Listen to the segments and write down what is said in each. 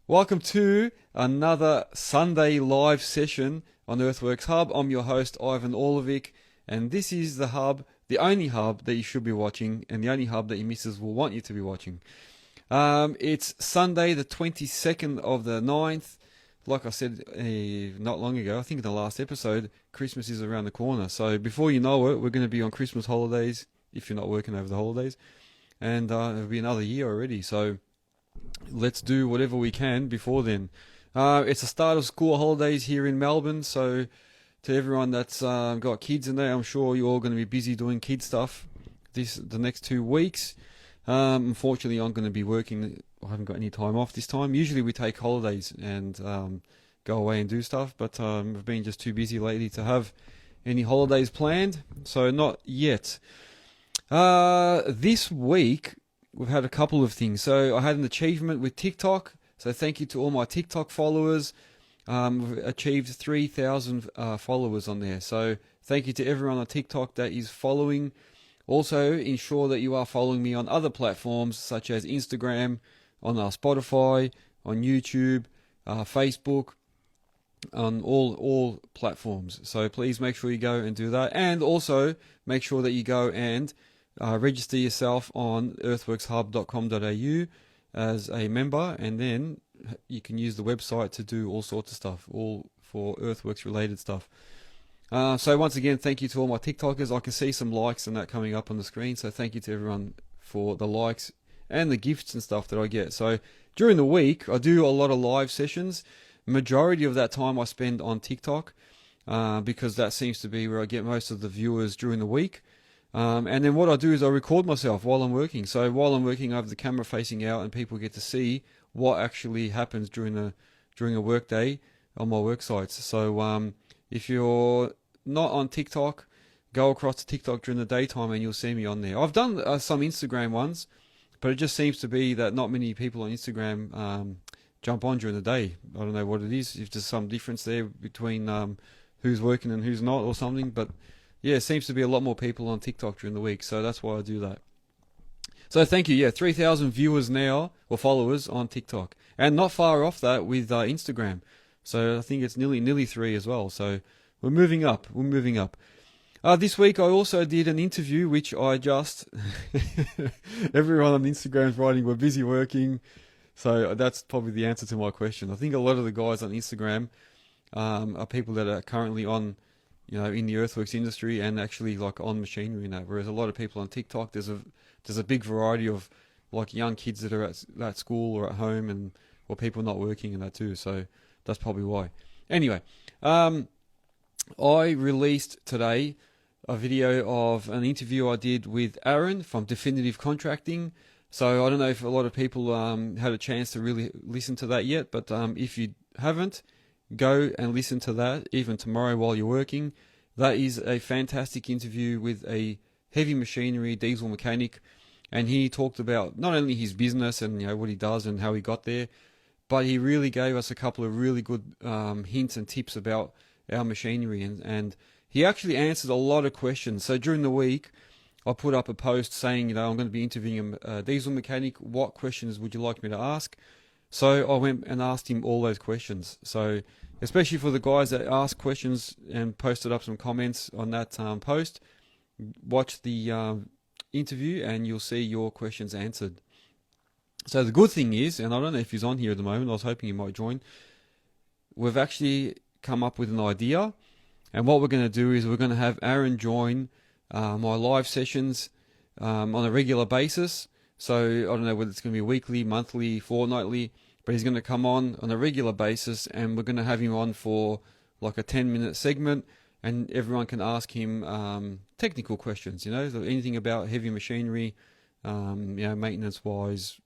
Welcome to another Sunday live session on Earthworks Hub. I'm your host, Ivan Orlovic, and this is the hub, the only hub that you should be watching, and the only hub that your missus will want you to be watching. It's Sunday, the 22nd of the 9th. Like I said not long ago, I think in the last episode, Christmas is around the corner. So before you know it, we're going to be on Christmas holidays, if you're not working over the holidays. And it'll be another year already, so let's do whatever we can before then. It's the start of school holidays here in Melbourne, so to everyone that's got kids in there, I'm sure you're all going to be busy doing kid stuff the next 2 weeks. Unfortunately, I'm going to be working. I haven't got any time off this time. Usually we take holidays and go away and do stuff, but I've been just too busy lately to have any holidays planned, so not yet. This week we've had a couple of things. So I had an achievement with TikTok, so thank you to all my TikTok followers. We've achieved 3,000 followers on there, so thank you to everyone on TikTok that is following. Also, ensure that you are following me on other platforms such as Instagram, on Spotify, on YouTube, Facebook, on all platforms. So please make sure you go and do that. And also, make sure that you go and register yourself on earthworkshub.com.au as a member, and then you can use the website to do all sorts of stuff, all for Earthworks related stuff. So once again, thank you to all my TikTokers. I can see some likes and that coming up on the screen, so thank you to everyone for the likes and the gifts and stuff that I get. So during the week, I do a lot of live sessions. Majority of that time I spend on TikTok because that seems to be where I get most of the viewers during the week. And then what I do is I record myself while I'm working. So while I'm working, I have the camera facing out, and people get to see what actually happens during a work day on my work sites. So if you're not on TikTok, go across to TikTok during the daytime and you'll see me on there. I've done some Instagram ones, but it just seems to be that not many people on Instagram jump on during the day. I don't know what it is, if there's some difference there between who's working and who's not or something, but yeah, it seems to be a lot more people on TikTok during the week, so that's why I do that. So thank you. Yeah, 3,000 viewers now, or followers on TikTok, and not far off that with Instagram. So I think it's nearly 3 as well. So we're moving up. This week I also did an interview, which I just everyone on Instagram's writing we're busy working. So that's probably the answer to my question. I think a lot of the guys on Instagram are people that are currently on, in the earthworks industry and actually like on machinery and that. Whereas a lot of people on TikTok, there's a big variety of like young kids that are at school or at home, or people not working and that too. So that's probably why. Anyway, I released today a video of an interview I did with Aaron from Definitive Contracting. So I don't know if a lot of people had a chance to really listen to that yet, but if you haven't, go and listen to that even tomorrow while you're working. That is a fantastic interview with a heavy machinery diesel mechanic, and he talked about not only his business and what he does and how he got there, but he really gave us a couple of really good hints and tips about our machinery, and he actually answered a lot of questions. So during the week, I put up a post saying, I'm going to be interviewing a diesel mechanic. What questions would you like me to ask? So I went and asked him all those questions. So especially for the guys that asked questions and posted up some comments on that post, watch the interview and you'll see your questions answered. So the good thing is, and I don't know if he's on here at the moment, I was hoping he might join, we've actually come up with an idea, and what we're going to do is we're going to have Aaron join my live sessions on a regular basis. So I don't know whether it's going to be weekly, monthly, fortnightly, but he's going to come on a regular basis, and we're going to have him on for like a 10-minute segment, and everyone can ask him technical questions, so anything about heavy machinery, maintenance-wise,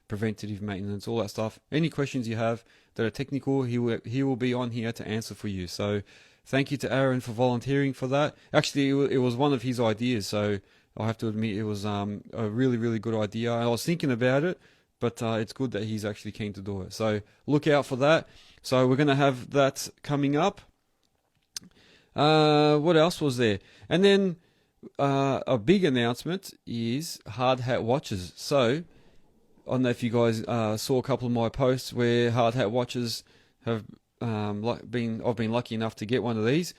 preventative maintenance, all that stuff. Any questions you have that are technical, he will be on here to answer for you. So thank you to Aaron for volunteering for that. Actually, it was one of his ideas, so I have to admit it was a really, really good idea. I was thinking about it, but it's good that he's actually keen to do it. So look out for that. So we're going to have that coming up. What else was there? And then a big announcement is hard hat watches. So I don't know if you guys saw a couple of my posts where hard hat watches have I've been lucky enough to get one of these.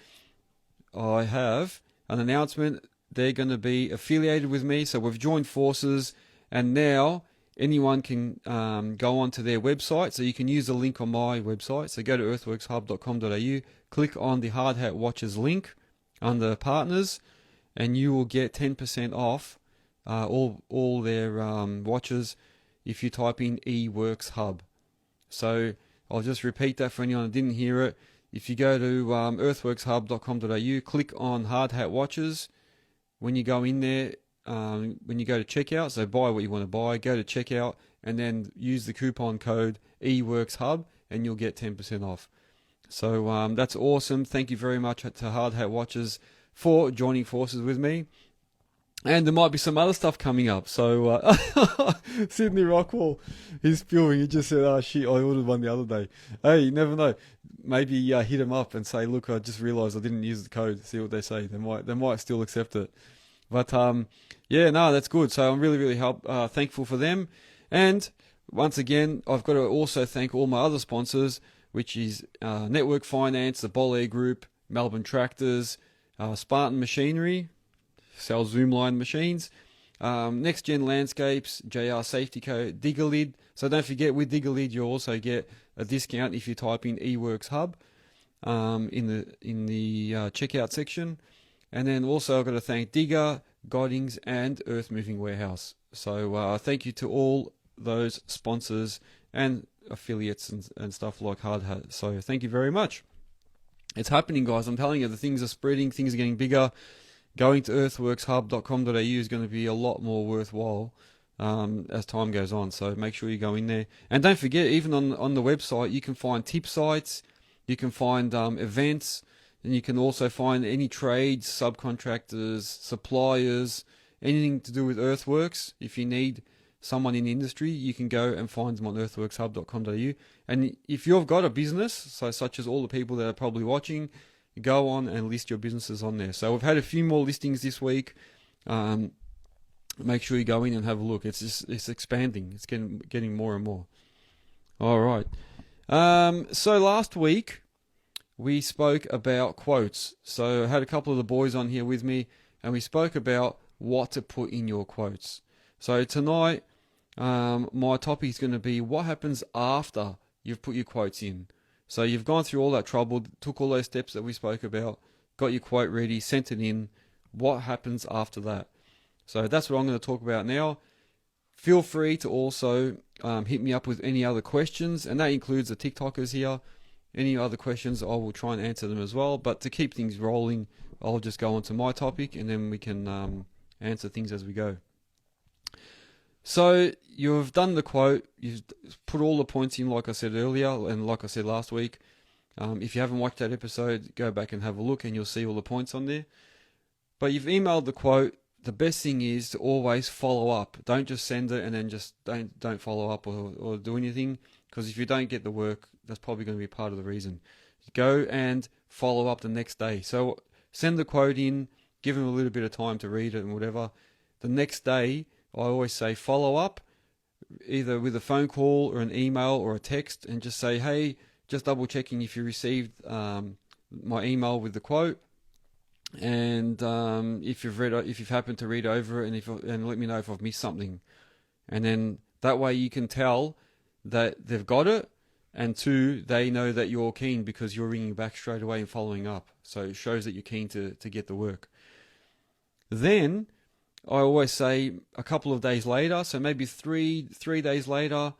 I have an announcement. They're going to be affiliated with me, so we've joined forces, and now anyone can go onto their website. So you can use the link on my website. So go to earthworkshub.com.au, click on the hard hat watches link under partners, and you will get 10% off all their watches if you type in eWorks Hub. So I'll just repeat that for anyone who didn't hear it. If you go to earthworkshub.com.au, click on hard hat watches. When you go in there, when you go to checkout, so buy what you want to buy, go to checkout, and then use the coupon code eWorksHub, and you'll get 10% off. So that's awesome. Thank you very much to Hard Hat Watches for joining forces with me. And there might be some other stuff coming up. So Sydney Rockwell, he's spewing. He just said, "Oh shit, I ordered one the other day." Hey, you never know. Maybe hit him up and say, "Look, I just realised I didn't use the code." See what they say. They might still accept it. But yeah, no, that's good. So I'm really thankful for them. And once again, I've got to also thank all my other sponsors, which is Network Finance, the Bole Group, Melbourne Tractors, Spartan Machinery, sells Zoomline machines, Nexgen Landscapes, JR Safety Co, Digga Lid. So don't forget, with Digga Lid, you also get a discount if you type in eWorks Hub in the checkout section. And then also I've got to thank Digga, Godings, and Earthmoving Warehouse. So thank you to all those sponsors and affiliates and stuff like Hard Hat. So thank you very much. It's happening, guys. I'm telling you, the things are spreading, things are getting bigger. Going to earthworkshub.com.au is going to be a lot more worthwhile as time goes on. So make sure you go in there. And don't forget, even on the website, you can find tip sites, you can find events, and you can also find any trades, subcontractors, suppliers, anything to do with earthworks. If you need someone in the industry, you can go and find them on earthworkshub.com.au. And if you've got a business, so such as all the people that are probably watching, go on and list your businesses on there. So we've had a few more listings this week. Make sure you go in and have a look. It's expanding. It's getting more and more. All right. So last week we spoke about quotes. So I had a couple of the boys on here with me, and we spoke about what to put in your quotes. So tonight, my topic is going to be what happens after you've put your quotes in. So you've gone through all that trouble, took all those steps that we spoke about, got your quote ready, sent it in. What happens after that? So that's what I'm going to talk about now. Feel free to also hit me up with any other questions, and that includes the TikTokers here. Any other questions, I will try and answer them as well. But to keep things rolling, I'll just go on to my topic, and then we can answer things as we go. So you've done the quote, you've put all the points in like I said earlier, and like I said last week. If you haven't watched that episode, go back and have a look and you'll see all the points on there. But you've emailed the quote. The best thing is to always follow up. Don't just send it and then just don't follow up or do anything, because if you don't get the work, that's probably going to be part of the reason. Go and follow up the next day. So send the quote in, give them a little bit of time to read it and whatever. The next day, I always say follow up, either with a phone call or an email or a text, and just say, hey, just double checking if you received my email with the quote, and if you've happened to read over it, and let me know if I've missed something, and then that way you can tell that they've got it, and two, they know that you're keen because you're ringing back straight away and following up. So it shows that you're keen to get the work. Then I always say a couple of days later, so maybe three days later,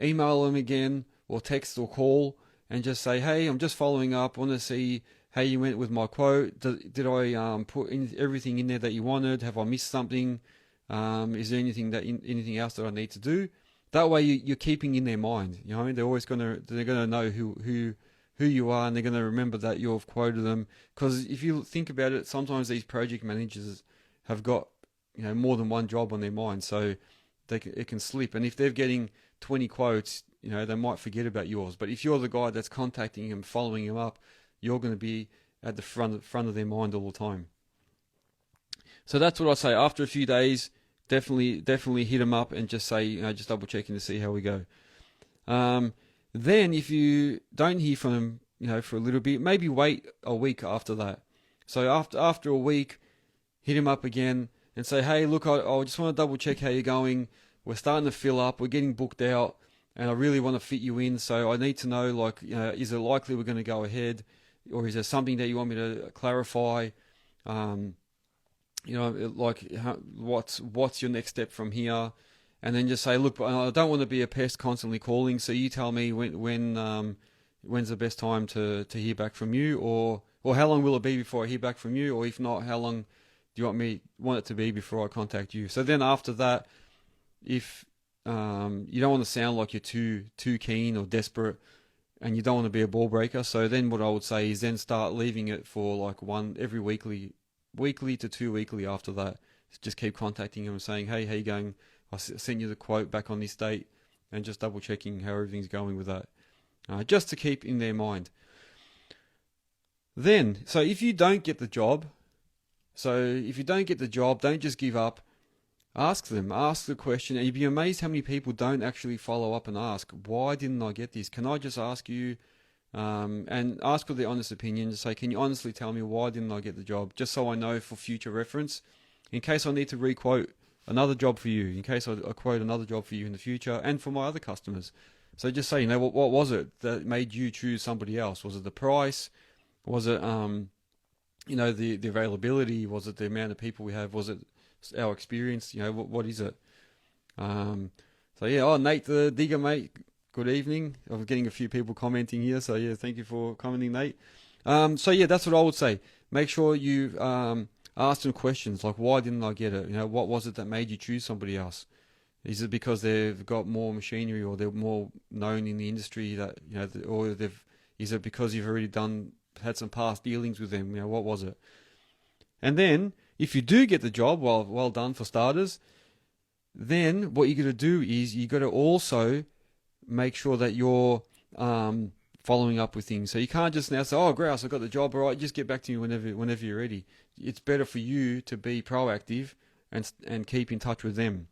email them again or text or call and just say, hey, I'm just following up. I want to see how you went with my quote. Did I put everything in there that you wanted? Have I missed something? Is there anything else that I need to do? That way you're keeping in their mind. You know, they're gonna know who you are, and they're gonna remember that you've quoted them. Because if you think about it, sometimes these project managers have got more than one job on their mind, so it can slip. And if they're getting 20 quotes, they might forget about yours. But if you're the guy that's contacting them, following them up, you're going to be at the front of their mind all the time. So that's what I say. After a few days, definitely hit them up and just say, just double checking to see how we go. Then if you don't hear from them, for a little bit, maybe wait a week after that. So after a week, hit him up again and say, hey, look, I just want to double check how you're going. We're starting to fill up. We're getting booked out, and I really want to fit you in. So I need to know, is it likely we're going to go ahead, or is there something that you want me to clarify? What's your next step from here? And then just say, look, I don't want to be a pest constantly calling. So you tell me when's the best time to hear back from you, or how long will it be before I hear back from you, or if not, how long do you want it to be before I contact you? So then after that, if you don't want to sound like you're too keen or desperate, and you don't want to be a ball breaker, so then what I would say is then start leaving it for every weekly to 2 weekly after that. Just keep contacting them and saying, hey, how you going? I sent you the quote back on this date, and just double checking how everything's going with that, just to keep in their mind. Then, so if you don't get the job, don't just give up. Ask the question, and you'd be amazed how many people don't actually follow up and ask, why didn't I get this? Can I just ask you, and ask for their honest opinion. Just say, can you honestly tell me why didn't I get the job? Just so I know for future reference, in case I need to re-quote another job for you, in case I quote another job for you in the future, and for my other customers. So just say, what was it that made you choose somebody else? Was it the price? Was it, the availability? Was it the amount of people we have? Was it our experience? What is it? Nate the Digga, mate, good evening. I'm getting a few people commenting here, so yeah, thank you for commenting, Nate. That's what I would say. Make sure you ask them questions like, why didn't I get it? What was it that made you choose somebody else? Is it because they've got more machinery, or they're more known in the industry is it because you've already had some past dealings with them? What was it? And then if you do get the job, well done for starters. Then what you got to do is you got to also make sure that you're following up with things. So you can't just now say, oh, Grouse, I got the job, all right, just get back to me whenever you're ready. It's better for you to be proactive and keep in touch with them.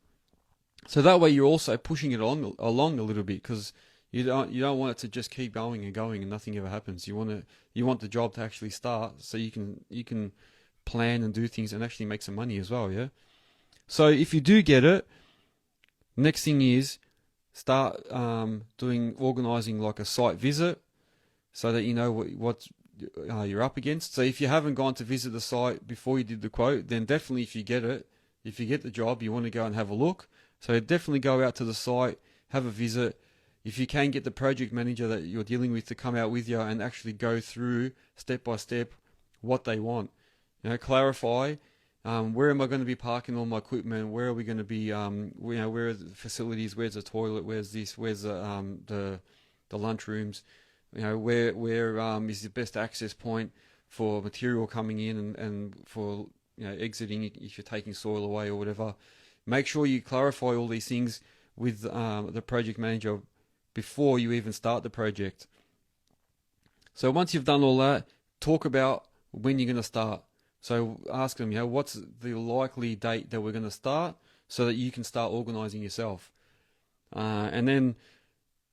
So that way you're also pushing it along a little bit, because you don't want it to just keep going and nothing ever happens. You want the job to actually start, so you can plan and do things and actually make some money as well, yeah? So if you do get it, next thing is start organising like a site visit, so that you know what you're up against. So if you haven't gone to visit the site before you did the quote, then definitely if you get the job, you want to go and have a look. So definitely go out to the site, have a visit. If you can get the project manager that you're dealing with to come out with you and actually go through step by step what they want. Clarify, where am I going to be parking all my equipment? Where are we going to be? Where are the facilities? Where's the toilet? Where's this? Where's the lunch rooms? Where is the best access point for material coming in and for exiting if you're taking soil away or whatever. Make sure you clarify all these things with the project manager before you even start the project. So once you've done all that, talk about when you're going to start. So ask them, what's the likely date that we're going to start, so that you can start organising yourself. And then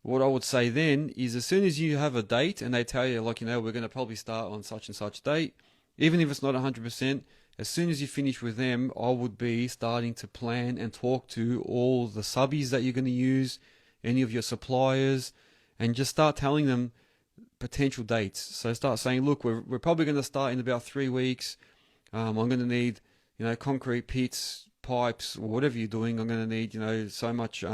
what I would say then is, as soon as you have a date and they tell you, we're going to probably start on such and such date, even if it's not 100%, as soon as you finish with them, I would be starting to plan and talk to all the subbies that you're going to use, any of your suppliers, and just start telling them potential dates. So start saying, look, we're probably going to start in about 3 weeks. I'm going to need, concrete pits, pipes, or whatever you're doing. I'm going to need, so much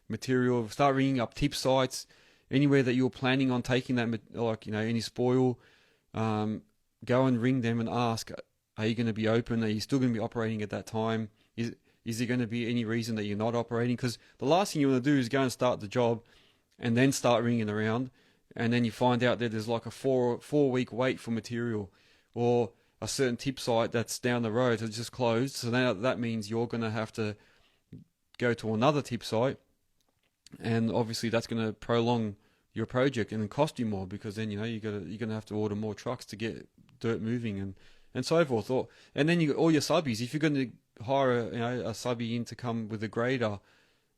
material. Start ringing up tip sites, anywhere that you're planning on taking that, any spoil. Go and ring them and ask, are you going to be open? Are you still going to be operating at that time? Is there going to be any reason that you're not operating? Because the last thing you want to do is go and start the job and then start ringing around, and then you find out that there's like a four-week wait for material, or a certain tip site that's down the road has just closed. So now that means you're going to have to go to another tip site, and obviously that's going to prolong your project and then cost you more, because then you're going to have to order more trucks to get dirt moving and so forth. And then you got all your subbies. If you're going to hire a subby in to come with a grader,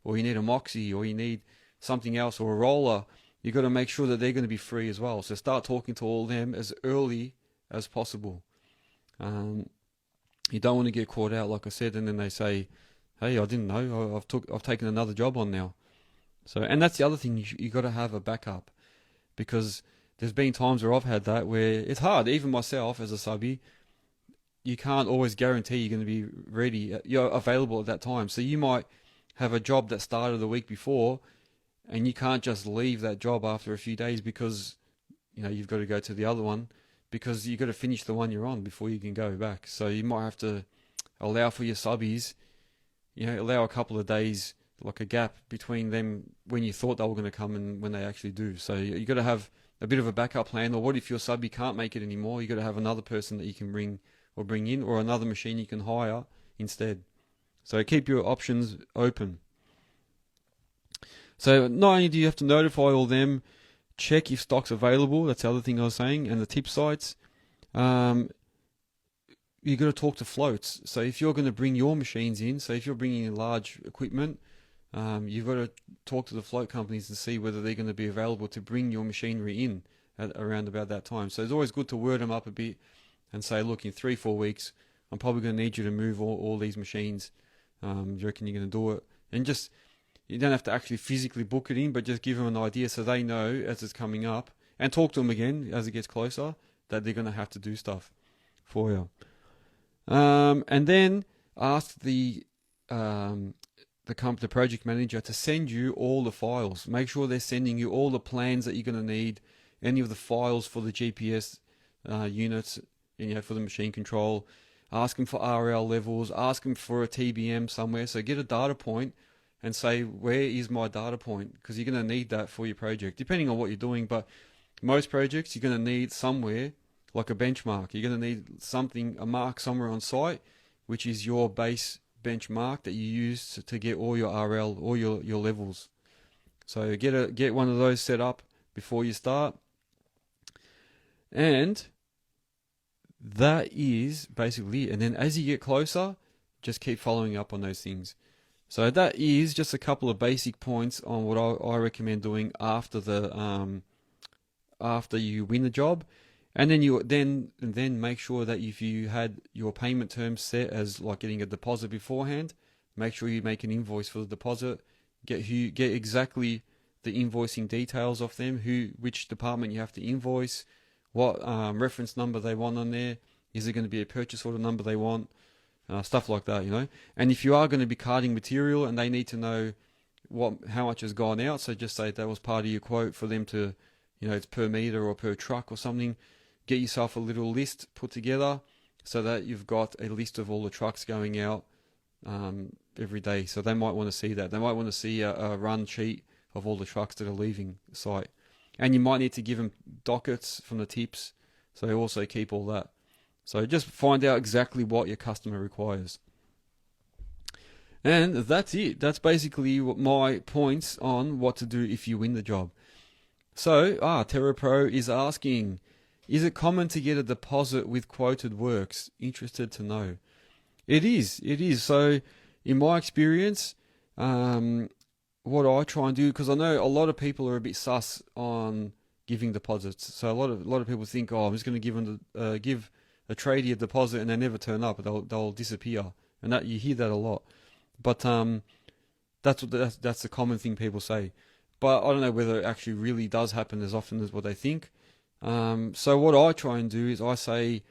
or you need a moxie, or you need something else, or a roller, you got to make sure that they're going to be free as well. So start talking to all of them as early as possible. You don't want to get caught out, like I said, and then they say, "Hey, I didn't know. I've taken another job on now." So, and that's the other thing. You got to have a backup, because there's been times where I've had that where it's hard. Even myself as a subby, you can't always guarantee you're going to be ready. You're available at that time. So you might have a job that started the week before, and you can't just leave that job after a few days because you've got to go to the other one, because you've got to finish the one you're on before you can go back. So you might have to allow for your subbies, allow a couple of days, like a gap between them when you thought they were going to come and when they actually do. So you got to have a bit of a backup plan. Or what if your subby can't make it anymore? You got to have another person that you can bring in, or another machine you can hire instead. So keep your options open. So not only do you have to notify all them, check if stock's available. That's the other thing I was saying, and the tip sites. You got to talk to floats. So if you're going to bring your machines in, so if you're bringing in large equipment, you've got to talk to the float companies and see whether they're going to be available to bring your machinery in around about that time. So it's always good to word them up a bit and say, look, in 3-4 weeks, I'm probably going to need you to move all these machines. Do you reckon you're going to do it? And you don't have to actually physically book it in, but just give them an idea so they know as it's coming up, and talk to them again as it gets closer, that they're going to have to do stuff for you. And then ask the project manager to send you all the files. Make sure they're sending you all the plans that you're going to need, any of the files for the GPS units, for the machine control. Ask them for RL levels. Ask them for a TBM somewhere. So get a data point and say, where is my data point? Because you're going to need that for your project, depending on what you're doing. But most projects, you're going to need somewhere, like a benchmark. You're going to need a mark somewhere on site, which is your base benchmark that you use to get all your RL, all your levels. So get one of those set up before you start. And that is basically it. And then as you get closer, just keep following up on those things. So that is just a couple of basic points on what I recommend doing after you win the job. And then then make sure that if you had your payment terms set as like getting a deposit beforehand, make sure you make an invoice for the deposit. Get exactly the invoicing details of them, which department you have to invoice, what reference number they want on there. Is it going to be a purchase order number they want? Stuff like that, And if you are going to be carting material and they need to know how much has gone out, so just say that was part of your quote for them to, it's per meter or per truck or something. Get yourself a little list put together so that you've got a list of all the trucks going out every day. So they might want to see that. They might want to see a run sheet of all the trucks that are leaving the site. And you might need to give them dockets from the tips, so they also keep all that. So just find out exactly what your customer requires. And that's it. That's basically my points on what to do if you win the job. So, TerraPro is asking, is it common to get a deposit with quoted works? Interested to know. It is. So, in my experience, what I try and do, because I know a lot of people are a bit sus on giving deposits. So a lot of people think, I'm just going to give a tradie a deposit, and they never turn up. They'll disappear, and that you hear that a lot. But that's the common thing people say. But I don't know whether it actually really does happen as often as what they think. So what I try and do is I say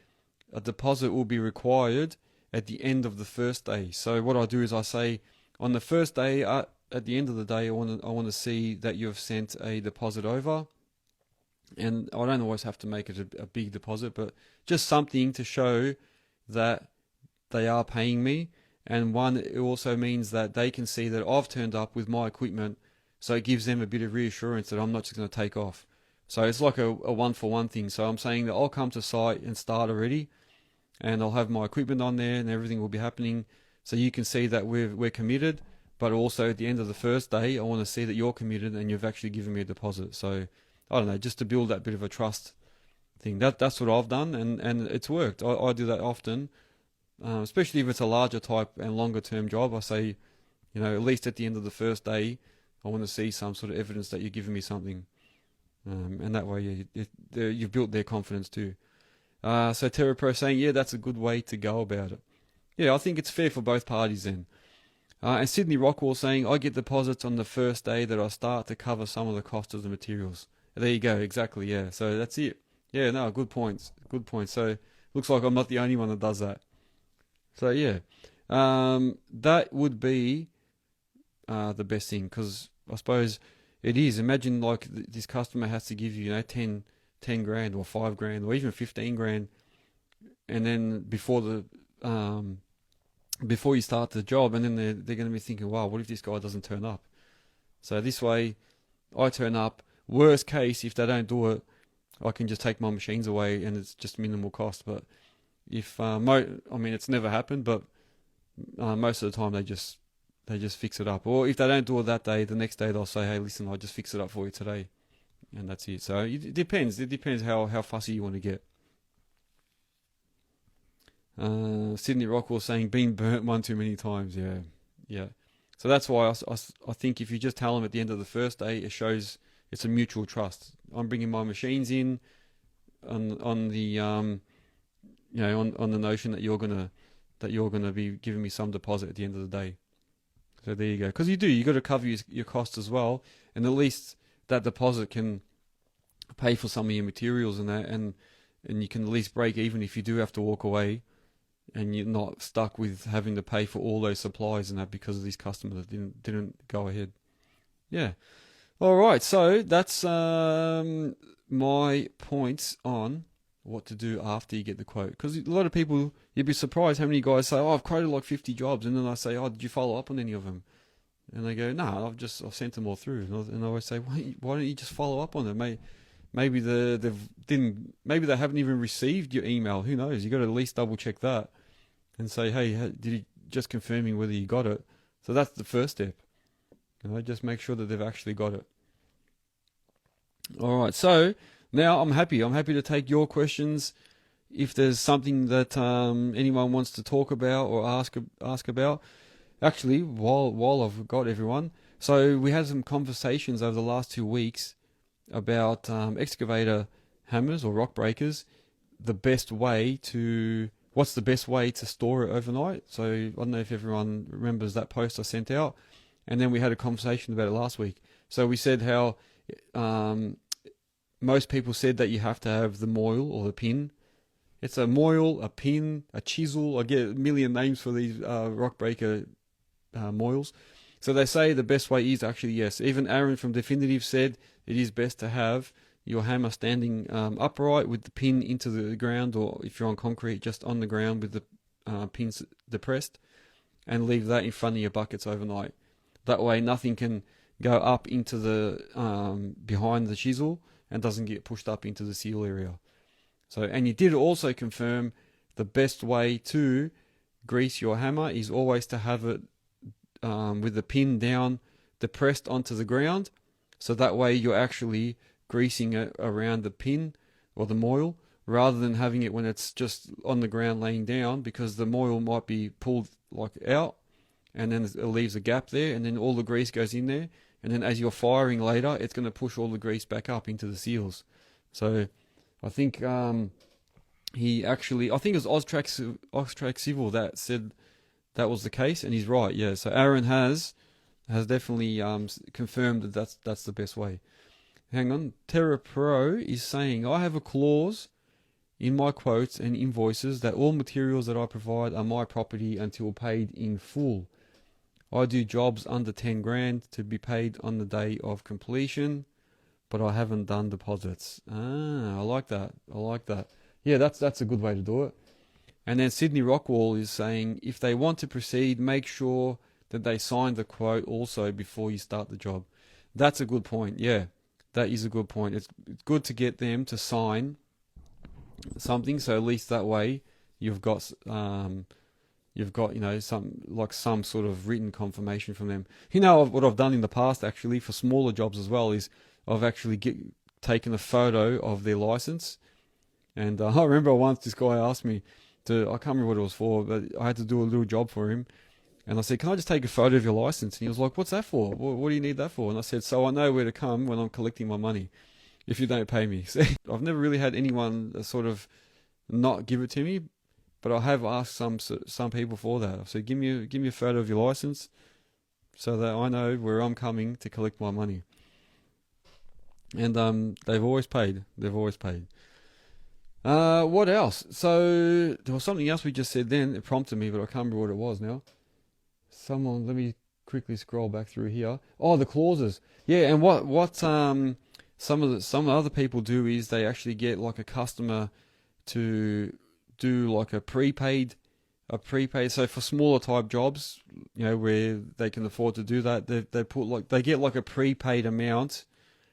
a deposit will be required at the end of the first day. So what I do is I say on the first day, at the end of the day, I want to see that you have sent a deposit over. And I don't always have to make it a big deposit, but just something to show that they are paying me. And one, it also means that they can see that I've turned up with my equipment, so it gives them a bit of reassurance that I'm not just going to take off. So it's like a one-for-one thing. So I'm saying that I'll come to site and start already, and I'll have my equipment on there, and everything will be happening. So you can see that we're committed, but also at the end of the first day, I want to see that you're committed and you've actually given me a deposit. So I don't know, just to build that bit of a trust thing. That's what I've done, and it's worked. I do that often. especially if it's a larger type and longer term job. I say, at least at the end of the first day, I want to see some sort of evidence that you're giving me something. And that way, you've built their confidence too. So Terra Pro saying, yeah, that's a good way to go about it. Yeah, I think it's fair for both parties then. And Sydney Rockwell saying, I get deposits on the first day that I start to cover some of the cost of the materials. There you go, exactly, yeah. So that's it. Yeah, no, good points. Good points. So looks like I'm not the only one that does that. So yeah, that would be the best thing, because I suppose it is. Imagine like this customer has to give you, 10 grand or 5 grand or even 15 grand, and then before you start the job, and then they're going to be thinking, wow, what if this guy doesn't turn up? So this way, I turn up. Worst case, if they don't do it, I can just take my machines away and it's just minimal cost. But if it's never happened, but most of the time they just fix it up. Or if they don't do it that day, the next day they'll say, hey, listen, I just fix it up for you today, and that's it. So it depends. It depends how fussy you want to get. Sydney Rockwell saying, been burnt one too many times. Yeah. So that's why I think if you just tell them at the end of the first day, it shows it's a mutual trust. I'm bringing my machines in on the on the notion that you're gonna be giving me some deposit at the end of the day. So there you go. Because you got to cover your costs as well, and at least that deposit can pay for some of your materials and that, and you can at least break even if you do have to walk away, and you're not stuck with having to pay for all those supplies and that because of these customers that didn't go ahead. Yeah. All right. So that's my points on what to do after you get the quote. Because a lot of people, you'd be surprised how many guys say, "Oh, I've quoted like 50 jobs," and then I say, "Oh, did you follow up on any of them?" And they go, "No, I've sent them all through." And I always say, "Why don't you just follow up on them? Maybe maybe they haven't even received your email. Who knows? You got to at least double check that and say, hey, did you just confirming whether you got it?" So that's the first step. Just make sure that they've actually got it. All right. So now I'm happy. I'm happy to take your questions. If there's something that anyone wants to talk about or ask about. Actually, while I've got everyone, so we had some conversations over the last 2 weeks about excavator hammers or rock breakers. What's the best way to store it overnight? So I don't know if everyone remembers that post I sent out, and then we had a conversation about it last week. So we said how most people said that you have to have the moil or the pin. It's a moil, a pin, a chisel. I get a million names for these rock breaker moils. So they say the best way is actually, yes. Even Aaron from Definitive said it is best to have your hammer standing upright with the pin into the ground, or if you're on concrete, just on the ground with the pins depressed, and leave that in front of your buckets overnight. That way nothing can go up into the behind the chisel and doesn't get pushed up into the seal area. So, and you did also confirm the best way to grease your hammer is always to have it with the pin down, depressed onto the ground, so that way you're actually greasing it around the pin or the moil, rather than having it when it's just on the ground laying down, because the moil might be pulled out, and then it leaves a gap there, and then all the grease goes in there, and then as you're firing later, it's going to push all the grease back up into the seals. So I think I think it was Austrac Civil that said that was the case, and he's right. Yeah, so Aaron has definitely confirmed that that's the best way. Hang on, Terra Pro is saying, I have a clause in my quotes and invoices that all materials that I provide are my property until paid in full. I do jobs under 10 grand to be paid on the day of completion, but I haven't done deposits. I like that. Yeah, that's a good way to do it. And then Sydney Rockwall is saying, if they want to proceed, make sure that they sign the quote also before you start the job. That's a good point. Yeah, that is a good point. It's good to get them to sign something, so at least that way you've got some sort of written confirmation from them. What I've done in the past actually for smaller jobs as well is I've actually taken a photo of their license. And I remember once this guy asked me, I can't remember what it was for, but I had to do a little job for him. And I said, can I just take a photo of your license? And he was like, what's that for? What do you need that for? And I said, so I know where to come when I'm collecting my money if you don't pay me. See, I've never really had anyone sort of not give it to me, but I have asked some people for that. I said, give me a photo of your license so that I know where I'm coming to collect my money. And they've always paid. They've always paid. What else? So there was something else we just said then. It prompted me, but I can't remember what it was now. Let me quickly scroll back through here. Oh, the clauses. Yeah, and what some other people do is they actually get like a customer to do like a prepaid. So for smaller type jobs, where they can afford to do that, they get like a prepaid amount,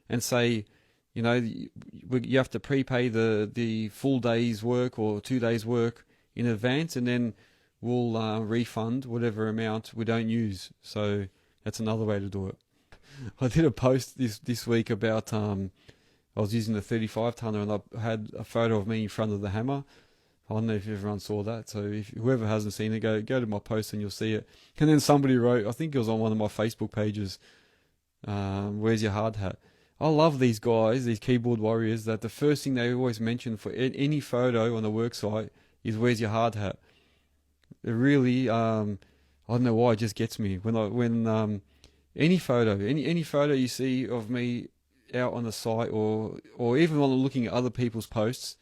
and say, you have to prepay the full day's work or 2 days work in advance, and then we'll refund whatever amount we don't use. So that's another way to do it. I did a post this week about I was using the 35 tonner, and I had a photo of me in front of the hammer. I don't know if everyone saw that. So if whoever hasn't seen it, go to my post and you'll see it. And then somebody wrote, I think it was on one of my Facebook pages, where's your hard hat? I love these guys, these keyboard warriors, that the first thing they always mention for any photo on the work site is where's your hard hat. It really, I don't know why, it just gets me when any photo you see of me out on the site, or even when I'm looking at other people's posts,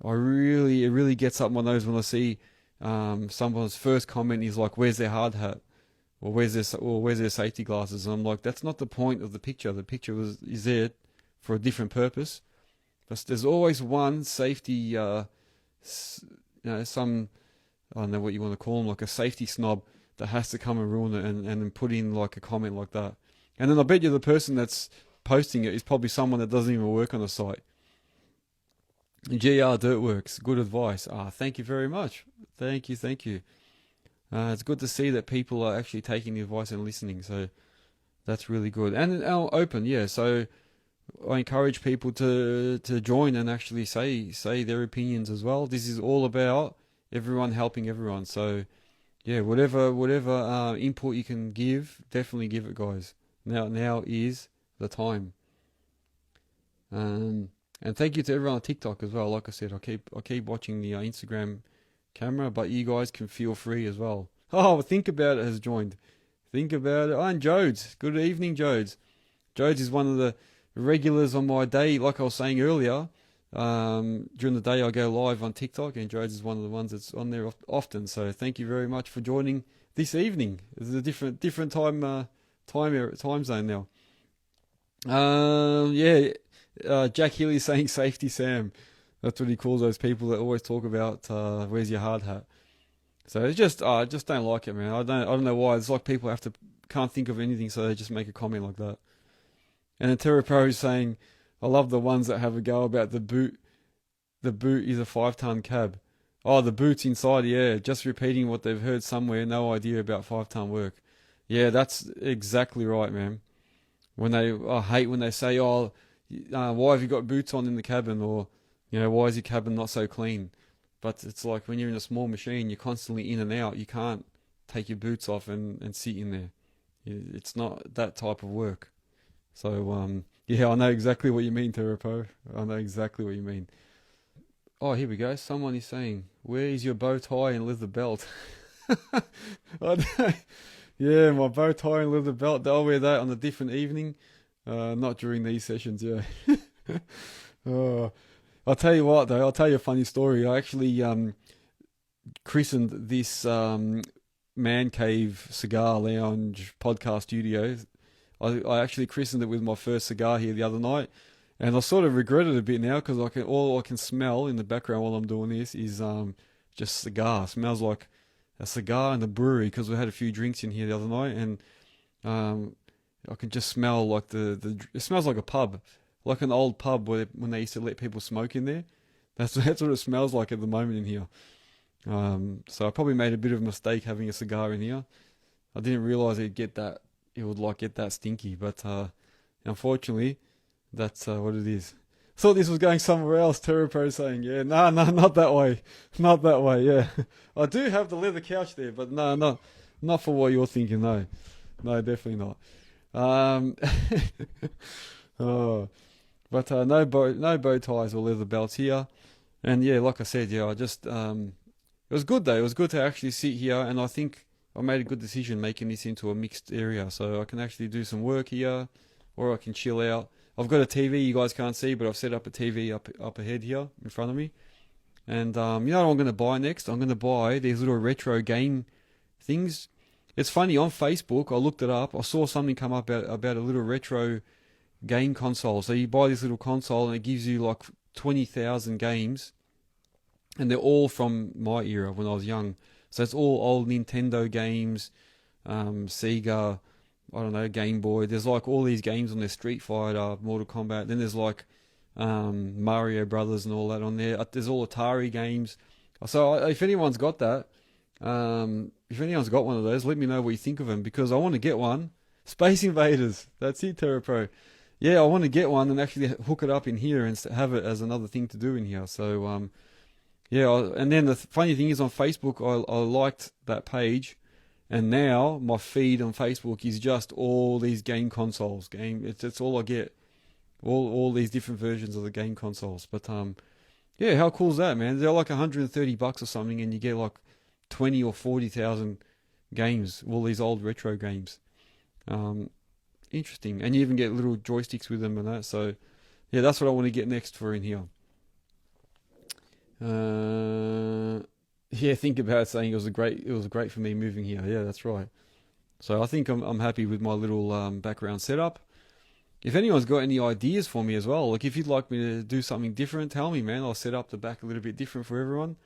it really gets up my nose when I see someone's first comment is like, where's their hard hat, or where's their safety glasses, and I'm like, that's not the point of the picture. The picture is there for a different purpose. But there's always one safety, some, I don't know what you want to call them, like a safety snob that has to come and ruin it and then put in like a comment like that. And then I bet you the person that's posting it is probably someone that doesn't even work on the site. GR Dirtworks, good advice. Thank you very much. Thank you. It's good to see that people are actually taking the advice and listening. So that's really good. And open, yeah. So I encourage people to join and actually say their opinions as well. This is all about everyone helping everyone. So yeah, whatever input you can give, definitely give it, guys. Now is the time. And thank you to everyone on TikTok as well. Like I said, I keep watching the Instagram camera, but you guys can feel free as well. Oh, Think About It has joined. Think About It. Oh, and Jodes. Good evening, Jodes. Jodes is one of the regulars on my day. Like I was saying earlier, during the day I go live on TikTok, and Jodes is one of the ones that's on there often. So thank you very much for joining this evening. It's a different time zone now. Jack Healy saying safety Sam. That's what he calls those people that always talk about where's your hard hat. So it's just I just don't like it, man. I don't know why. It's like people can't think of anything, so they just make a comment like that. And then Terra Pro is saying, I love the ones that have a go about the boot. The boot is a 5-ton cab. Oh, the boot's inside, yeah. Just repeating what they've heard somewhere. No idea about 5-ton work. Yeah, that's exactly right, man. I hate when they say, why have you got boots on in the cabin? Or, why is your cabin not so clean? But it's like when you're in a small machine, you're constantly in and out. You can't take your boots off and sit in there. It's not that type of work. So, yeah, I know exactly what you mean, Terapo. I know exactly what you mean. Oh, here we go. Someone is saying, where is your bow tie and leather belt? Yeah, my bow tie and leather belt. I'll wear that on a different evening. Not during these sessions, yeah. I'll tell you what, though. I'll tell you a funny story. I actually christened this Man Cave Cigar Lounge podcast studio. I actually christened it with my first cigar here the other night, and I sort of regret it a bit now because all I can smell in the background while I'm doing this is just cigar. It smells like a cigar in the brewery because we had a few drinks in here the other night, and I can just smell like it smells like a pub, like an old pub when they used to let people smoke in there. That's what it smells like at the moment in here. So I probably made a bit of a mistake having a cigar in here. I didn't realize it would get that stinky, but unfortunately, that's what it is. Thought this was going somewhere else. TerraPro saying, yeah, no, no, not that way. Not that way, yeah. I do have the leather couch there, but no, not for what you're thinking, no. No, definitely not. Um, oh, but no bow ties or leather belts here. And yeah, like I said, yeah, I just it was good though. It was good to actually sit here, and I think I made a good decision making this into a mixed area, so I can actually do some work here, or I can chill out. I've got a TV you guys can't see, but I've set up a TV up ahead here in front of me. And you know what I'm going to buy next? I'm going to buy these little retro game things. It's funny, on Facebook, I looked it up. I saw something come up about a little retro game console. So you buy this little console and it gives you like 20,000 games. And they're all from my era when I was young. So it's all old Nintendo games, Sega, I don't know, Game Boy. There's like all these games on there, Street Fighter, Mortal Kombat. Then there's like Mario Brothers and all that on there. There's all Atari games. So if anyone's got that, if anyone's got one of those, let me know what you think of them, because I want to get one. Space Invaders. That's it, TerraPro. Yeah, I want to get one and actually hook it up in here and have it as another thing to do in here. So yeah, and then the funny thing is, on Facebook, I liked that page, and now my feed on Facebook is just all these game consoles. It's all I get, all these different versions of the game consoles. But yeah, how cool is that, man? They're like $130 or something, and you get like 20 or 40,000 games, all these old retro games. Interesting, and you even get little joysticks with them and that. So yeah, that's what I want to get next for in here. Yeah, think about saying it was great for me moving here. Yeah, that's right. So I think I'm happy with my little background setup. If anyone's got any ideas for me as well, like if you'd like me to do something different, tell me, man. I'll set up the back a little bit different for everyone.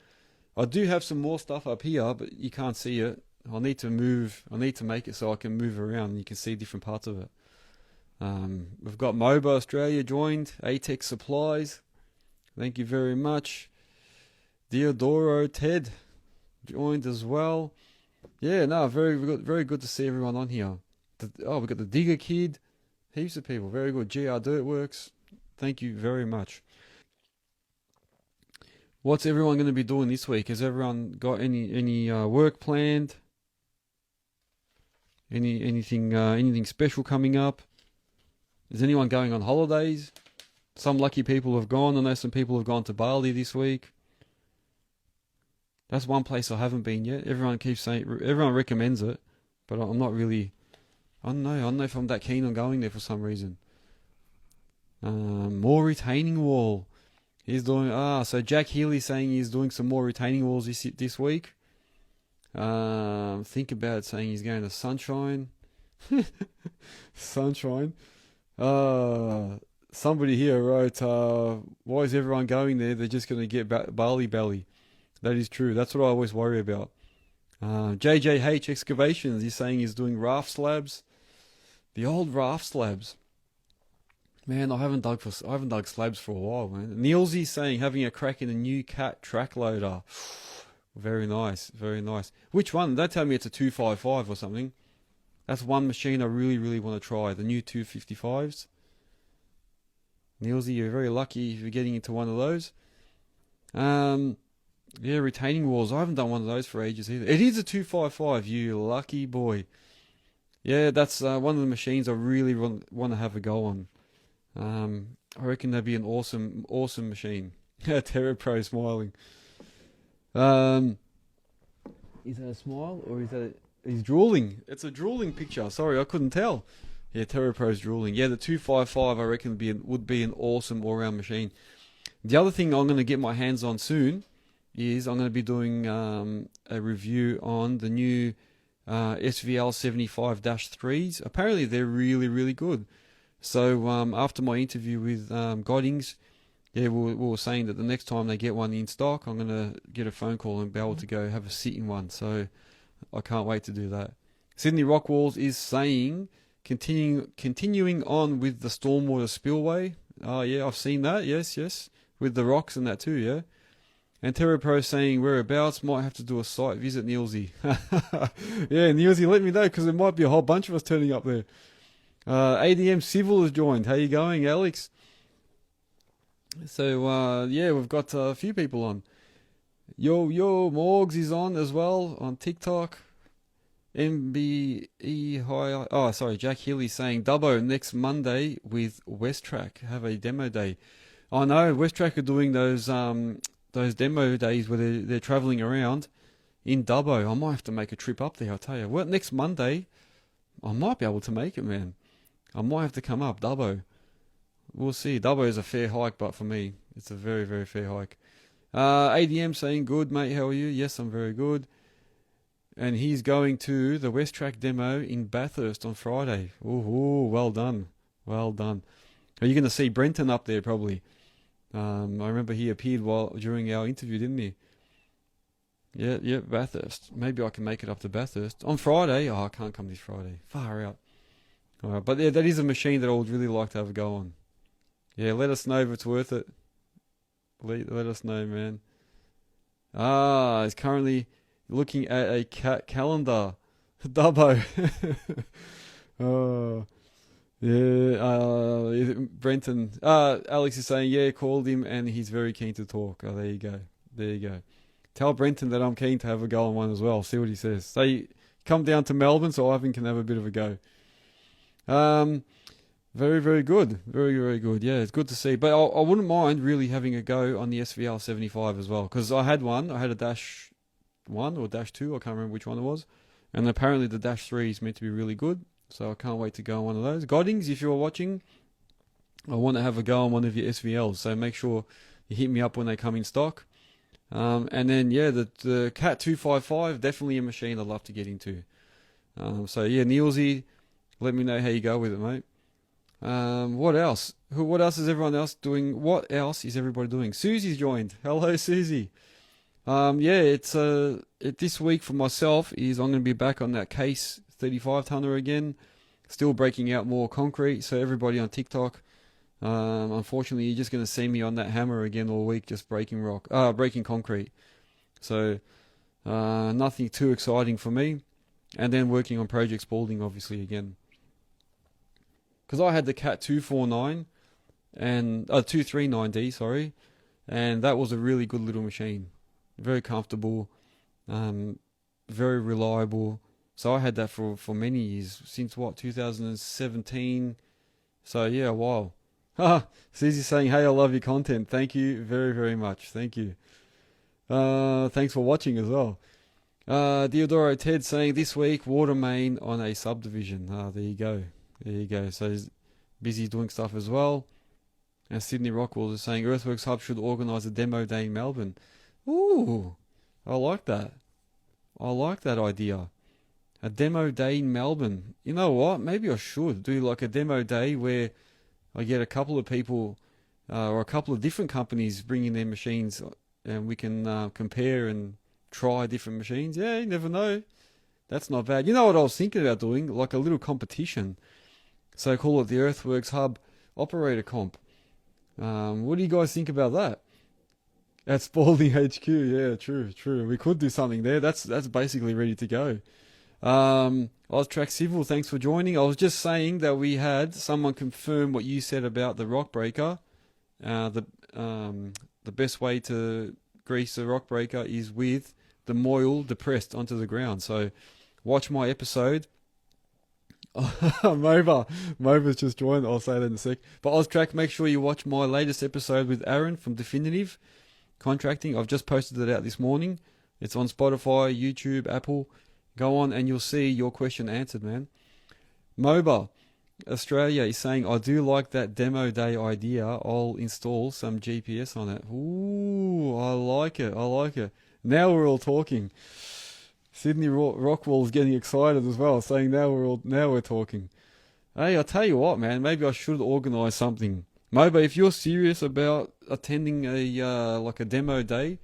I do have some more stuff up here, but you can't see it. I need to make it so I can move around and you can see different parts of it. We've got MOBA Australia joined, ATEX Supplies. Thank you very much. Diodoro Ted joined as well. Yeah, no, very good to see everyone on here. We've got the Digga Kid. Heaps of people. Very good. GR Dirtworks. Thank you very much. What's everyone going to be doing this week? Has everyone got any work planned? Anything special coming up? Is anyone going on holidays? Some lucky people have gone. I know some people have gone to Bali this week. That's one place I haven't been yet. Everyone recommends it, but I'm not really. I don't know if I'm that keen on going there for some reason. More retaining wall. He's doing so Jack Healy's saying he's doing some more retaining walls this week. Think about saying he's going to Sunshine. Sunshine. Somebody here wrote, why is everyone going there? They're just going to get Bali belly. That is true. That's what I always worry about. JJH Excavations, he's saying he's doing raft slabs. The old raft slabs. Man, I haven't dug slabs for a while, man. Nielsy's saying having a crack in a new Cat track loader. Very nice, very nice. Which one? They tell me it's a 255 or something. That's one machine I really, really want to try. The new 255s. Nielsy, you're very lucky if you're getting into one of those. Yeah, retaining walls. I haven't done one of those for ages either. It is a 255, you lucky boy. Yeah, that's one of the machines I really want to have a go on. I reckon that'd be an awesome machine. TerraPro smiling. Is that a smile or is that he's drooling? It's a drooling picture. Sorry, I couldn't tell. Yeah, TerraPro's drooling. Yeah, the 255 I reckon would be an awesome all-round machine. The other thing I'm going to get my hands on soon is I'm going to be doing a review on the new SVL 75-3s. Apparently they're really, really good. So after my interview with Godings, yeah, we were saying that the next time they get one in stock, I'm going to get a phone call and be able to go have a sit in one. So I can't wait to do that. Sydney Rockwalls is saying, continuing on with the stormwater spillway. Oh, yeah, I've seen that. Yes. With the rocks and that too, yeah. And TerraPro saying whereabouts, might have to do a site visit, Nielsy. Yeah, Nielsy, let me know, because there might be a whole bunch of us turning up there. ADM Civil has joined. How you going, Alex? So yeah, we've got a few people on. Yo Morgs is on as well on TikTok. MBE High. Oh, sorry, Jack Healy saying Dubbo next Monday with Westtrack. Have a demo day. I know Westtrack are doing those demo days where they're travelling around in Dubbo. I might have to make a trip up there. I'll tell you. Well, next Monday I might be able to make it, man. I might have to come up Dubbo. We'll see. Dubbo is a fair hike, but for me, it's a very, very fair hike. ADM saying, good, mate, how are you? Yes, I'm very good. And he's going to the Westtrack demo in Bathurst on Friday. Ooh, well done. Well done. Are you going to see Brenton up there, probably? I remember he appeared during our interview, didn't he? Yeah, Bathurst. Maybe I can make it up to Bathurst. On Friday? Oh, I can't come this Friday. Far out. All right, but yeah, that is a machine that I would really like to have a go on. Yeah, let us know if it's worth it. Let us know, man. He's currently looking at a calendar. Dubbo. Oh, yeah. Brenton. Alex is saying, yeah, called him and he's very keen to talk. Oh, there you go. There you go. Tell Brenton that I'm keen to have a go on one as well. See what he says. Say, come down to Melbourne so Ivan can have a bit of a go. Very, very good. Very, very good. Yeah, it's good to see. But I wouldn't mind really having a go on the SVL 75 as well. Because I had one. I had a Dash 1 or Dash 2. I can't remember which one it was. And apparently the Dash 3 is meant to be really good. So I can't wait to go on one of those. Godings, if you're watching, I want to have a go on one of your SVLs. So make sure you hit me up when they come in stock. And then, yeah, the Cat 255, definitely a machine I'd love to get into. So, yeah, Nielsy, let me know how you go with it, mate. What else? What else is everyone else doing? What else is everybody doing? Susie's joined. Hello, Susie. Yeah, it's this week for myself is I'm going to be back on that Case 35 tonner again. Still breaking out more concrete. So everybody on TikTok, unfortunately, you're just going to see me on that hammer again all week, just breaking concrete. So nothing too exciting for me. And then working on Project Spalding, obviously, again. Because I had the Cat 249 and 239D, sorry, and that was a really good little machine, very comfortable, very reliable. So I had that for many years, since 2017. So yeah, a while. Susie's saying, "Hey, I love your content. Thank you very, very much. Thank you. Thanks for watching as well." Diodoro Ted saying, "This week water main on a subdivision." There you go. There you go. So he's busy doing stuff as well. And Sydney Rockwell is saying Earthworks Hub should organise a demo day in Melbourne. Ooh, I like that. I like that idea. A demo day in Melbourne. You know what? Maybe I should do like a demo day where I get a couple of people or a couple of different companies bringing their machines and we can compare and try different machines. Yeah, you never know. That's not bad. You know what I was thinking about doing? Like a little competition. So call it the Earthworks Hub Operator Comp. What do you guys think about that? At Spalding HQ, yeah, true. We could do something there. That's basically ready to go. Oztrack Civil, thanks for joining. I was just saying that we had someone confirm what you said about the rock breaker. The best way to grease the rock breaker is with the moil depressed onto the ground. So watch my episode. Mova's just joined. I'll say that in a sec. But Oztrack, make sure you watch my latest episode with Aaron from Definitive Contracting. I've just posted it out this morning. It's on Spotify, YouTube, Apple. Go on and you'll see your question answered, man. MOBA Australia is saying, I do like that demo day idea. I'll install some GPS on it. Ooh, I like it. Now we're all talking. Sydney Rockwell's getting excited as well, saying now we're talking. Hey, I'll tell you what, man. Maybe I should organise something. Moba, if you're serious about attending a demo day,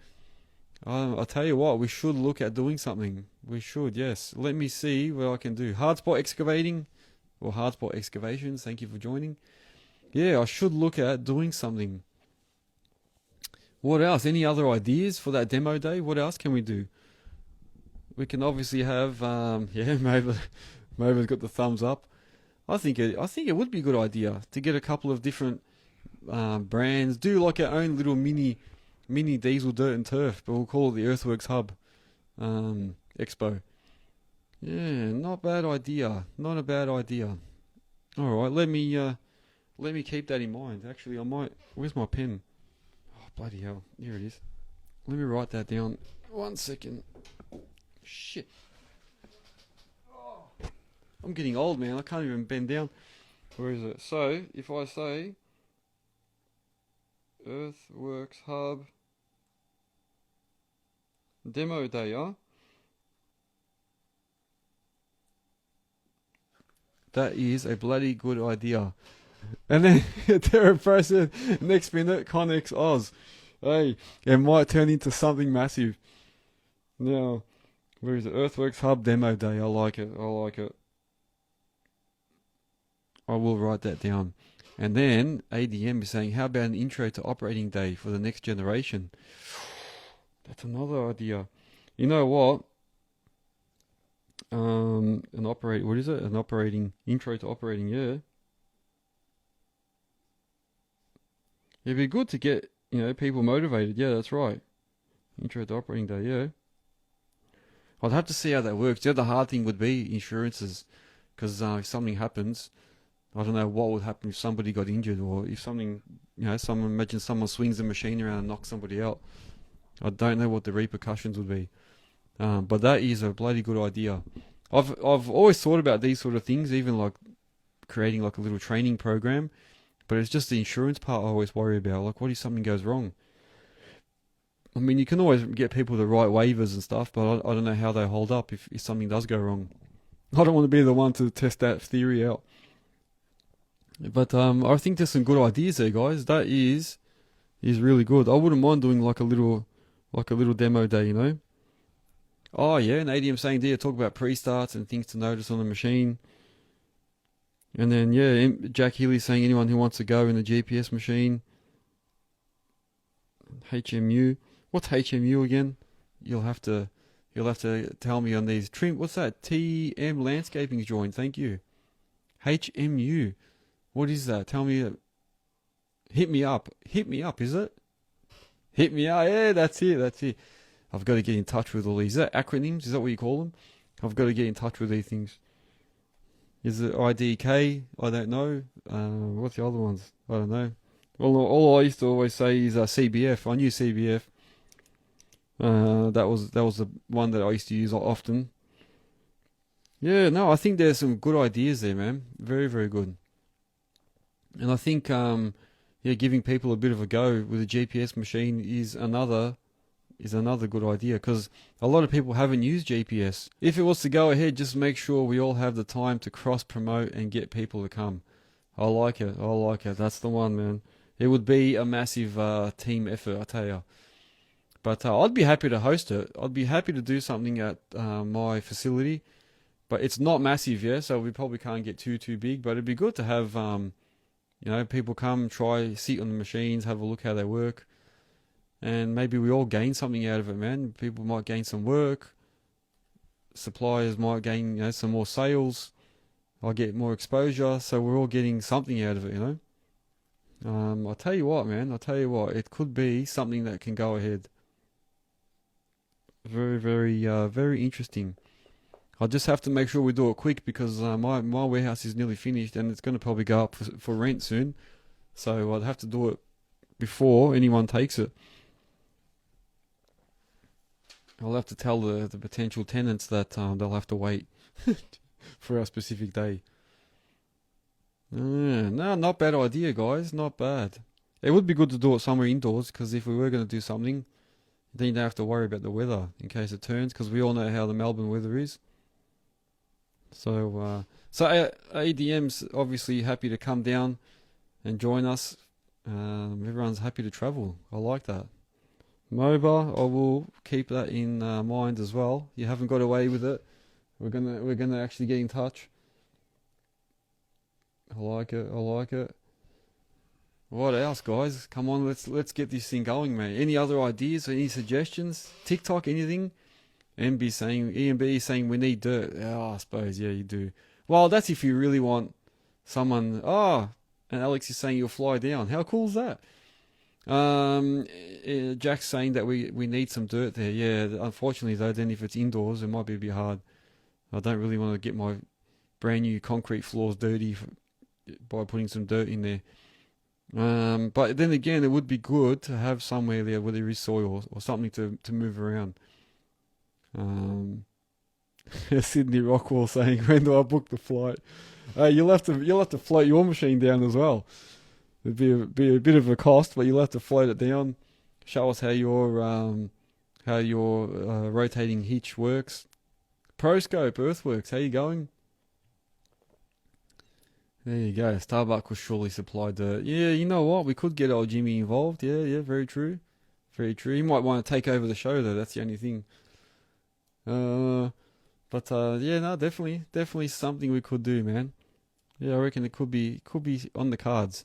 I'll tell you what, we should look at doing something. We should, yes. Let me see what I can do. Hardspot excavating, or Hardspot excavations. Thank you for joining. Yeah, I should look at doing something. What else? Any other ideas for that demo day? What else can we do? We can obviously have, Mova's got the thumbs up. I think it would be a good idea to get a couple of different brands. Do like our own little mini diesel dirt and turf, but we'll call it the Earthworks Hub Expo. Yeah, not bad idea. Not a bad idea. All right, let me keep that in mind. Actually, I might. Where's my pen? Oh, bloody hell! Here it is. Let me write that down. 1 second. Shit. Oh, I'm getting old, man. I can't even bend down. Where is it? So, if I say Earthworks Hub Demo Day, huh? That is a bloody good idea. And then Terra Pro said, next minute, Connex Oz. Hey, it might turn into something massive. Now, where is it? Earthworks Hub Demo Day. I like it. I like it. I will write that down. And then ADM is saying, how about an intro to operating day for the next generation? That's another idea. You know what? What is it? An operating intro to operating, yeah. It'd be good to get, people motivated. Yeah, that's right. Intro to operating day, yeah. I'd have to see how that works. The other hard thing would be insurances, because if something happens, I don't know what would happen if somebody got injured, or if something, imagine someone swings the machine around and knocks somebody out. I don't know what the repercussions would be. But that is a bloody good idea. I've always thought about these sort of things, even like creating like a little training program. But it's just the insurance part I always worry about. Like, what if something goes wrong? I mean, you can always get people to write waivers and stuff, but I don't know how they hold up if something does go wrong. I don't want to be the one to test that theory out. But I think there's some good ideas there, guys. That is really good. I wouldn't mind doing like a little demo day, Oh yeah, and ADM saying there, talk about pre-starts and things to notice on the machine. And then Jack Healy saying anyone who wants to go in the GPS machine. HMU. What's HMU again? You'll have to tell me on these trim. What's that? TM Landscaping's joined. Thank you. HMU. What is that? Tell me. Hit me up. Hit me up. Is it? Hit me up. Yeah, that's it. I've got to get in touch with all these. Is that acronyms? Is that what you call them? I've got to get in touch with these things. Is it IDK? I don't know. What's the other ones? I don't know. All I used to always say is CBF. I knew CBF. That was the one that I used to use often. Yeah, no, I think there's some good ideas there, man. Very, very good. And I think giving people a bit of a go with a GPS machine is another good idea, because a lot of people haven't used GPS. If it was to go ahead, just make sure we all have the time to cross-promote and get people to come. I like it. That's the one, man. It would be a massive team effort, I tell you. But I'd be happy to host it. I'd be happy to do something at my facility. But it's not massive, yeah, so we probably can't get too big. But it'd be good to have, people come, try, sit on the machines, have a look how they work. And maybe we all gain something out of it, man. People might gain some work. Suppliers might gain, some more sales. I'll get more exposure. So we're all getting something out of it, I'll tell you what, man. It could be something that can go ahead. Very, very, very interesting. I'll just have to make sure we do it quick, because my warehouse is nearly finished and it's going to probably go up for rent soon. So I'd have to do it before anyone takes it. I'll have to tell the potential tenants that they'll have to wait for our specific day. No, not bad idea, guys. Not bad. It would be good to do it somewhere indoors, because if we were going to do something, then you don't have to worry about the weather in case it turns, because we all know how the Melbourne weather is. So ADM's obviously happy to come down and join us. Everyone's happy to travel. I like that. MOBA, I will keep that in mind as well. You haven't got away with it. We're gonna actually get in touch. I like it. What else, guys? Come on, let's get this thing going, mate. Any other ideas or any suggestions? TikTok, anything? EMB saying we need dirt. Oh, I suppose, yeah, you do. Well, that's if you really want someone. Oh, And Alex is saying you'll fly down. How cool is that? Jack's saying that we need some dirt there. Yeah, unfortunately though, then if it's indoors, it might be a bit hard. I don't really want to get my brand new concrete floors dirty by putting some dirt in there. But then again, it would be good to have somewhere there where there is soil or something to move around. Sydney Rockwell saying, when do I book the flight? You'll have to float your machine down as well. It'd be a bit of a cost, but you'll have to float it down. Show us how your rotating hitch works. ProScope Earthworks, how you going? There you go. Starbucks will surely supply dirt. Yeah, you know what? We could get old Jimmy involved. Yeah, very true. Very true. He might want to take over the show though. That's the only thing. Yeah, no, definitely something we could do, man. Yeah, I reckon it could be on the cards.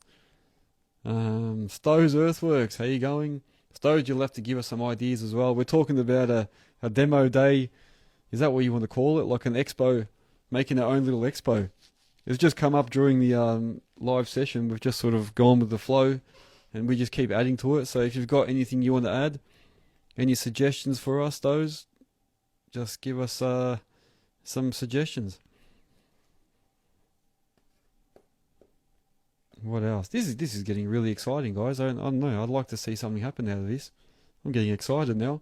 Stowe's Earthworks, how you going? Stowe's, you'll have to give us some ideas as well. We're talking about a demo day. Is that what you want to call it? Like an expo, making our own little expo. It's just come up during the live session. We've just sort of gone with the flow, and we just keep adding to it. So if you've got anything you want to add, any suggestions for us, those, just give us some suggestions. What else? This is getting really exciting, guys. I don't know. I'd like to see something happen out of this. I'm getting excited now.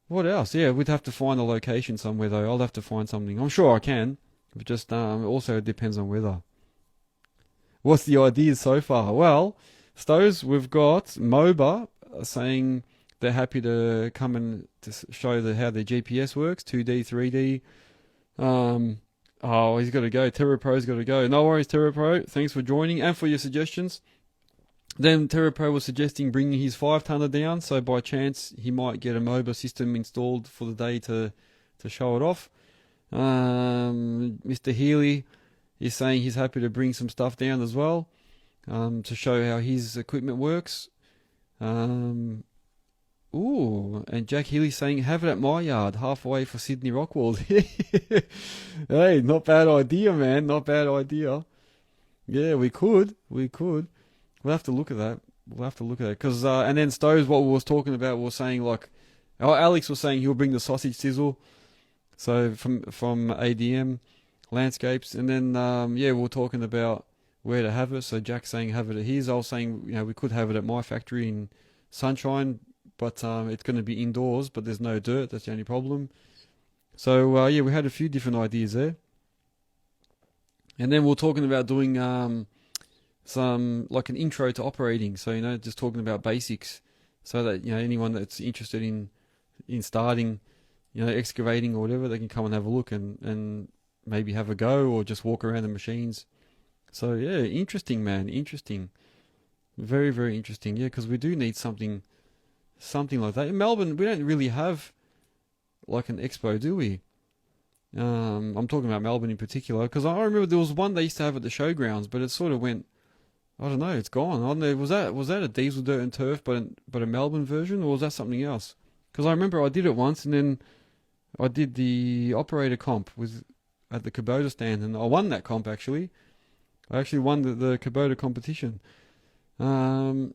What else? Yeah, we'd have to find a location somewhere though. I'll have to find something. I'm sure I can. But just also it depends on weather. What's the ideas so far? Well, Stows, we've got MOBA saying they're happy to come and to show how their GPS works, 2D, 3D. Oh, he's got to go. TerraPro's got to go. No worries, TerraPro. Thanks for joining and for your suggestions. Then TerraPro was suggesting bringing his 5-tonner down, so by chance he might get a MOBA system installed for the day to show it off. Mr. Healy is saying he's happy to bring some stuff down as well, to show how his equipment works. And Jack Healy saying, have it at my yard, halfway for Sydney Rockwall. Hey, not bad idea, man. Not bad idea. Yeah, we could. We'll have to look at that. Because, and then Stowe's, what we was talking about, we were saying like, Alex was saying he'll bring the sausage sizzle. So from ADM Landscapes, and then we were talking about where to have it. So Jack's saying have it at his. I was saying we could have it at my factory in Sunshine, but it's going to be indoors. But there's no dirt. That's the only problem. So we had a few different ideas there, and then we were talking about doing some like an intro to operating. So just talking about basics, so that anyone that's interested in starting. Excavating or whatever, they can come and have a look and maybe have a go or just walk around the machines. So yeah, interesting, man, interesting. Very, very interesting. Yeah, because we do need something like that. In Melbourne, we don't really have like an expo, do we? I'm talking about Melbourne in particular, because I remember there was one they used to have at the showgrounds, but it sort of went, I don't know, it's gone. I don't know, was that a Diesel Dirt and Turf, but a Melbourne version, or was that something else? Because I remember I did it once, and then I did the operator comp at the Kubota stand, and I won that comp actually. I actually won the Kubota competition. And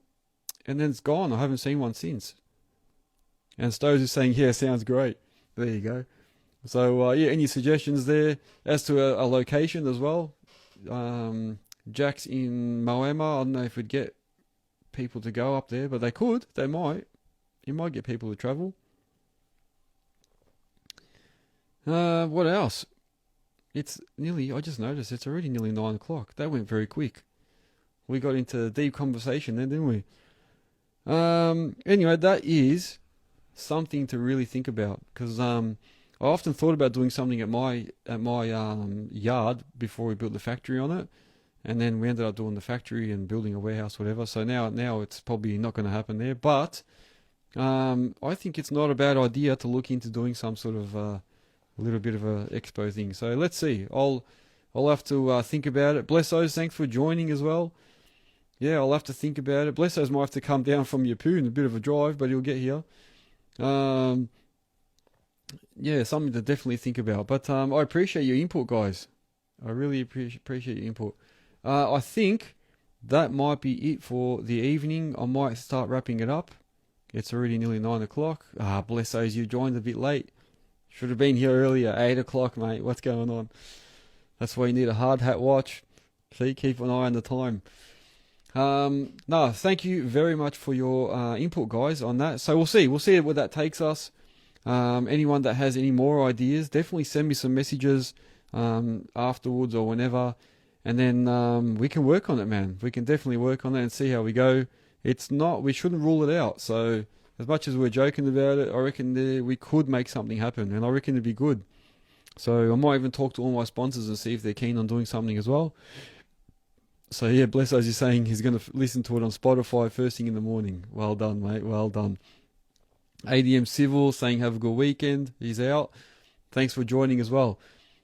then it's gone. I haven't seen one since. And Stowe's is saying, yeah, sounds great. There you go. So, any suggestions there as to a location as well? Jack's in Moama. I don't know if we'd get people to go up there, but they could. They might. You might get people to travel. What else? It's nearly, I just noticed, it's already nearly 9 o'clock. That went very quick. We got into deep conversation then, didn't we? Anyway, that is something to really think about, because I often thought about doing something at my yard before we built the factory on it, and then we ended up doing the factory and building a warehouse, whatever. So now it's probably not going to happen there, but I think it's not a bad idea to look into doing some sort of a little bit of a expo thing. So let's see. I'll have to think about it. Blessos, thanks for joining as well. Yeah, I'll have to think about it. Blessos might have to come down from Yeppoon, in a bit of a drive, but he'll get here. Yeah, something to definitely think about. But I appreciate your input, guys. I really appreciate your input. I think that might be it for the evening. I might start wrapping it up. It's already nearly 9 o'clock. Bless those you joined a bit late. Should have been here earlier, 8 o'clock, mate. What's going on? That's why you need a hard hat watch. See, keep an eye on the time. No, thank you very much for your input, guys, on that. So we'll see where that takes us. Anyone that has any more ideas, definitely send me some messages afterwards or whenever, and then we can work on it, man. We can definitely work on it and see how we go. We shouldn't rule it out. So as much as we're joking about it, I reckon we could make something happen, and I reckon it'd be good. So I might even talk to all my sponsors and see if they're keen on doing something as well. So yeah, bless as you're saying, he's going to listen to it on Spotify first thing in the morning. Well done, mate. Well done. ADM Civil saying have a good weekend. He's out. Thanks for joining as well.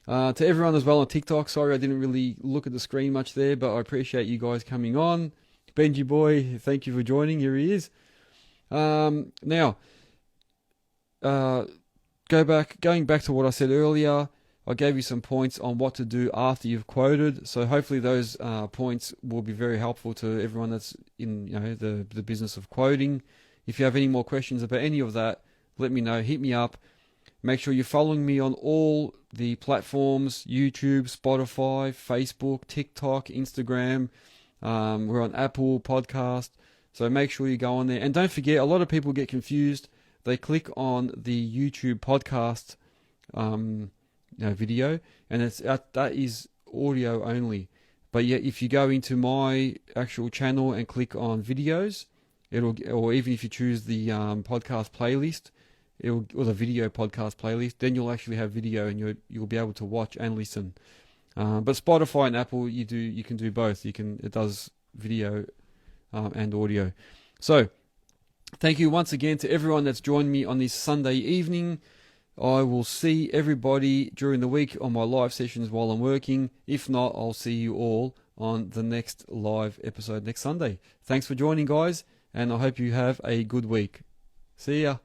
To everyone as well on TikTok. Sorry I didn't really look at the screen much there, but I appreciate you guys coming on. Benji boy, thank you for joining. Here he is. Now, going back to what I said earlier, I gave you some points on what to do after you've quoted. So hopefully those points will be very helpful to everyone that's in the business of quoting. If you have any more questions about any of that, let me know. Hit me up. Make sure you're following me on all the platforms: YouTube, Spotify, Facebook, TikTok, Instagram. We're on Apple Podcast. So make sure you go on there. And don't forget, a lot of people get confused. They click on the YouTube podcast video, and that is audio only. But yet, if you go into my actual channel and click on videos, or even if you choose the podcast playlist, or the video podcast playlist, then you'll actually have video, and you'll be able to watch and listen. But Spotify and Apple, you can do both. It does video and audio. So thank you once again to everyone that's joined me on this Sunday evening. I will see everybody during the week on my live sessions while I'm working. If not, I'll see you all on the next live episode next Sunday. Thanks for joining, guys, and I hope you have a good week. See ya.